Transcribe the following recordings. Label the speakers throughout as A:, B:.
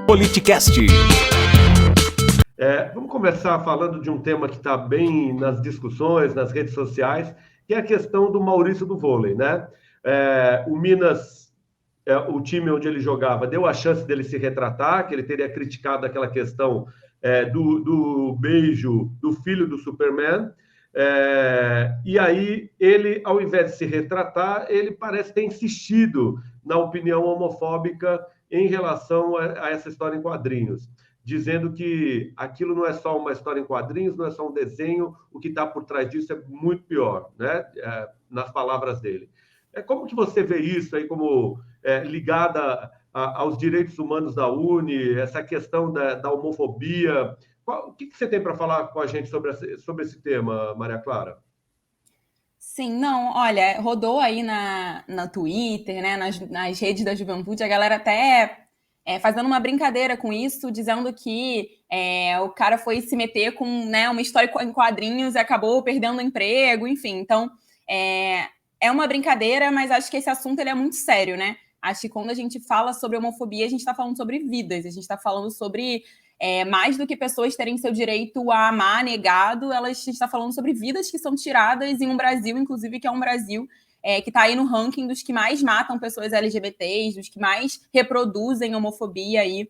A: Politicast.
B: Vamos começar falando de um tema que está bem nas discussões, nas redes sociais, que é a questão do Maurício do vôlei, né? O Minas, o time onde ele jogava, deu a chance dele se retratar, que ele teria criticado aquela questão do beijo do filho do Superman. E aí ele, ao invés de se retratar, ele parece ter insistido na opinião homofóbica em relação a essa história em quadrinhos, dizendo que aquilo não é só uma história em quadrinhos, não é só um desenho, o que está por trás disso é muito pior, né? Nas palavras dele. Como que você vê isso aí como ligada aos direitos humanos da UNE, essa questão da homofobia? O que você tem para falar com a gente sobre esse tema, Maria Clara?
C: Sim, não, olha, rodou aí na Twitter, né, nas redes da juventude, a galera até fazendo uma brincadeira com isso, dizendo que o cara foi se meter com, né, uma história em quadrinhos e acabou perdendo o emprego, enfim. Então, é uma brincadeira, mas acho que esse assunto ele é muito sério, né? Acho que quando a gente fala sobre homofobia, a gente está falando sobre vidas, a gente está falando sobre mais do que pessoas terem seu direito a amar negado, a gente está falando sobre vidas que são tiradas em um Brasil, inclusive, que é um Brasil que está aí no ranking dos que mais matam pessoas LGBTs, dos que mais reproduzem homofobia aí,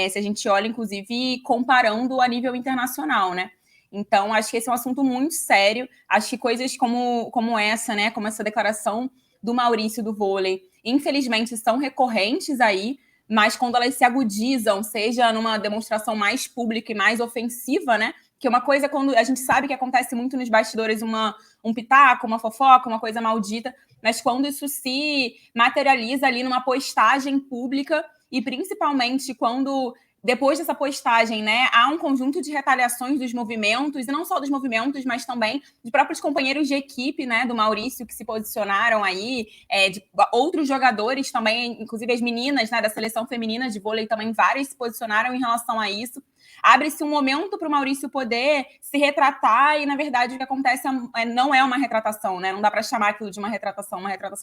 C: se a gente olha, inclusive, comparando a nível internacional, né? Então, acho que esse é um assunto muito sério. Acho que coisas como essa, né, como essa declaração do Maurício do vôlei, infelizmente, são recorrentes aí, mas quando elas se agudizam, seja numa demonstração mais pública e mais ofensiva, né? Que uma coisa, quando a gente sabe que acontece muito nos bastidores, um pitaco, uma fofoca, uma coisa maldita, mas quando isso se materializa ali numa postagem pública e principalmente quando depois dessa postagem, né, há um conjunto de retaliações dos movimentos, e não só dos movimentos, mas também de próprios companheiros de equipe, né, do Maurício, que se posicionaram aí, de outros jogadores também, inclusive as meninas, né, da seleção feminina de vôlei também, várias se posicionaram em relação a isso. Abre-se um momento para o Maurício poder se retratar e, na verdade, o que acontece não é uma retratação, né? Não dá para chamar aquilo de uma retratação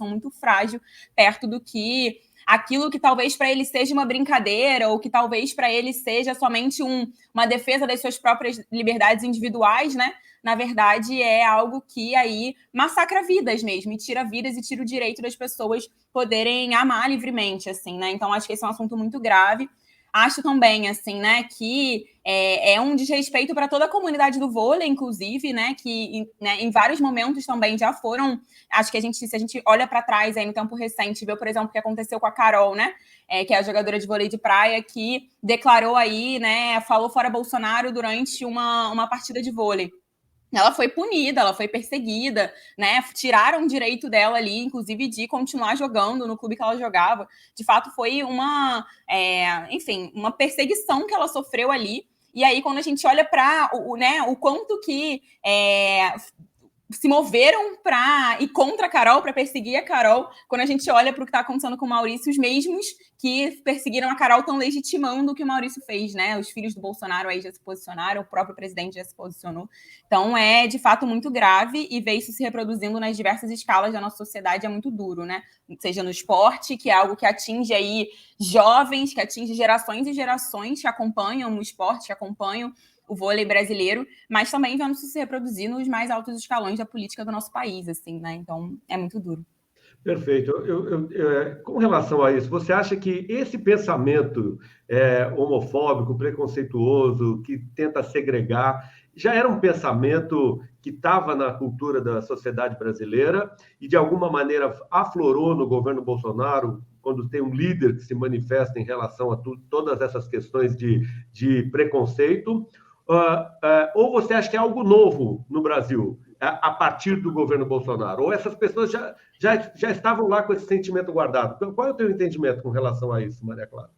C: muito frágil, perto do que aquilo que talvez para ele seja uma brincadeira ou que talvez para ele seja somente uma defesa das suas próprias liberdades individuais, né? Na verdade, é algo que aí massacra vidas mesmo, e tira vidas e tira o direito das pessoas poderem amar livremente, assim, né? Então, acho que esse é um assunto muito grave. Acho também, assim, né, que é um desrespeito para toda a comunidade do vôlei, inclusive, né, que em vários momentos também já foram. Acho que se a gente olha para trás aí no tempo recente, vê, por exemplo, o que aconteceu com a Carol, né, que é a jogadora de vôlei de praia, que declarou aí, né, falou fora Bolsonaro durante uma partida de vôlei. Ela foi punida, ela foi perseguida, né? Tiraram o direito dela ali, inclusive, de continuar jogando no clube que ela jogava. De fato, foi uma perseguição que ela sofreu ali. E aí, quando a gente olha para o quanto que se moveram para ir contra a Carol, para perseguir a Carol, quando a gente olha para o que está acontecendo com o Maurício, os mesmos que perseguiram a Carol estão legitimando o que o Maurício fez, né? Os filhos do Bolsonaro aí já se posicionaram, o próprio presidente já se posicionou. Então, é, de fato, muito grave, e ver isso se reproduzindo nas diversas escalas da nossa sociedade é muito duro, né? Seja no esporte, que é algo que atinge aí jovens, que atinge gerações e gerações que acompanham o esporte, que acompanham o vôlei brasileiro, mas também vendo isso se reproduzir nos mais altos escalões da política do nosso país, assim, né? Então, é muito duro.
B: Perfeito. Com relação a isso, você acha que esse pensamento homofóbico, preconceituoso, que tenta segregar, já era um pensamento que estava na cultura da sociedade brasileira e, de alguma maneira, aflorou no governo Bolsonaro, quando tem um líder que se manifesta em relação a todas essas questões de preconceito? Ou você acha que é algo novo no Brasil, a partir do governo Bolsonaro? Ou essas pessoas já estavam lá com esse sentimento guardado? Então, qual é o teu entendimento com relação a isso, Maria Clara?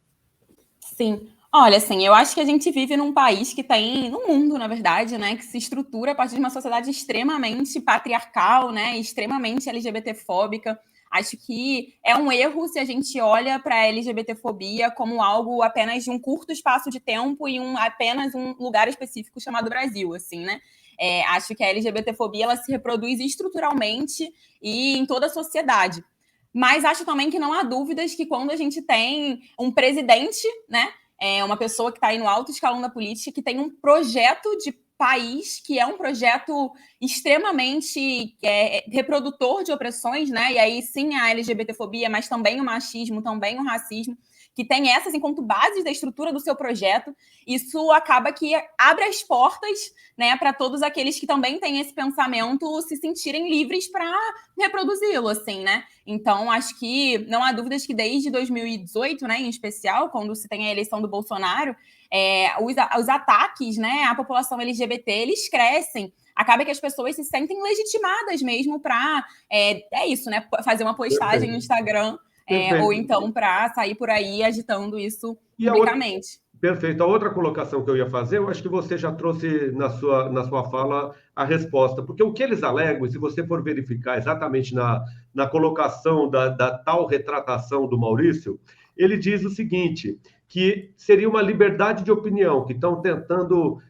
C: Sim. Olha, assim, eu acho que a gente vive num país que tem, no mundo, na verdade, né, que se estrutura a partir de uma sociedade extremamente patriarcal, né, extremamente LGBTfóbica. Acho que é um erro se a gente olha para a LGBTfobia como algo apenas de um curto espaço de tempo e apenas um lugar específico chamado Brasil, assim, né? Acho que a LGBTfobia ela se reproduz estruturalmente e em toda a sociedade. Mas acho também que não há dúvidas que quando a gente tem um presidente, né, uma pessoa que está aí no alto escalão da política, que tem um projeto de país que é um projeto extremamente reprodutor de opressões, né? E aí sim a LGBTfobia, mas também o machismo, também o racismo, que tem essas enquanto bases da estrutura do seu projeto. Isso acaba que abre as portas, né, para todos aqueles que também têm esse pensamento se sentirem livres para reproduzi-lo, assim, né? Então, acho que não há dúvidas que desde 2018, né, em especial, quando se tem a eleição do Bolsonaro, os ataques, né, à população LGBT, eles crescem. Acaba que as pessoas se sentem legitimadas mesmo para, isso, né, fazer uma postagem no Instagram, ou então para sair por aí agitando isso publicamente.
B: Perfeito. A outra colocação que eu ia fazer, eu acho que você já trouxe na sua fala a resposta, porque o que eles alegam, se você for verificar exatamente na colocação da tal retratação do Maurício, ele diz o seguinte, que seria uma liberdade de opinião, que estão tentando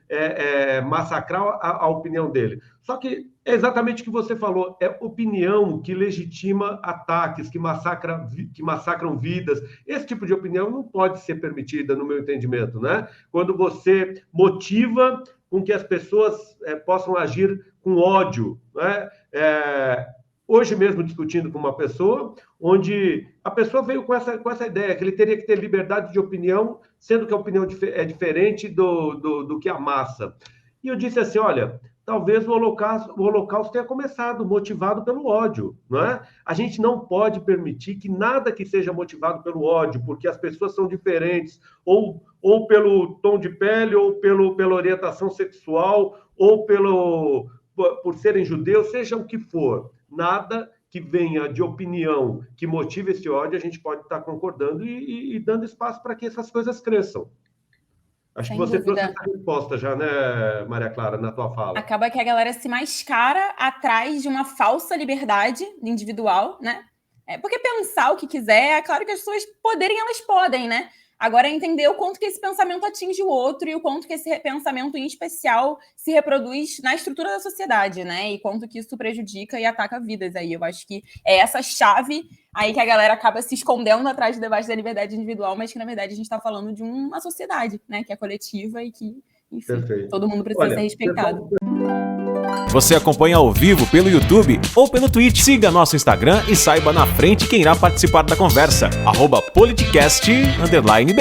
B: massacrar a opinião dele. Só que é exatamente o que você falou, é opinião que legitima ataques, que massacram vidas. Esse tipo de opinião não pode ser permitida, no meu entendimento, né? Quando você motiva com que as pessoas possam agir com ódio, né? Hoje mesmo discutindo com uma pessoa, onde a pessoa veio com essa ideia, que ele teria que ter liberdade de opinião, sendo que a opinião é diferente do que a massa. E eu disse assim, olha, talvez o Holocausto tenha começado motivado pelo ódio, não é? A gente não pode permitir que nada que seja motivado pelo ódio, porque as pessoas são diferentes, ou pelo tom de pele, ou pela orientação sexual, ou por serem judeus, seja o que for. Nada que venha de opinião que motive esse ódio, a gente pode estar concordando e dando espaço para que essas coisas cresçam. Acho que você trouxe essa resposta já, né, Maria Clara, na tua fala.
C: Acaba que a galera se mascara atrás de uma falsa liberdade individual, né? Porque pensar o que quiser, é claro que as pessoas elas podem, né? Agora, entender o quanto que esse pensamento atinge o outro e o quanto que esse pensamento, em especial, se reproduz na estrutura da sociedade, né? E quanto que isso prejudica e ataca vidas aí. Eu acho que é essa chave aí que a galera acaba se escondendo atrás do debate da liberdade individual, mas que, na verdade, a gente está falando de uma sociedade, né? Que é coletiva e que, enfim, todo mundo precisa ser respeitado.
A: Você acompanha ao vivo pelo YouTube ou pelo Twitch. Siga nosso Instagram e saiba na frente quem irá participar da conversa. @politicast_br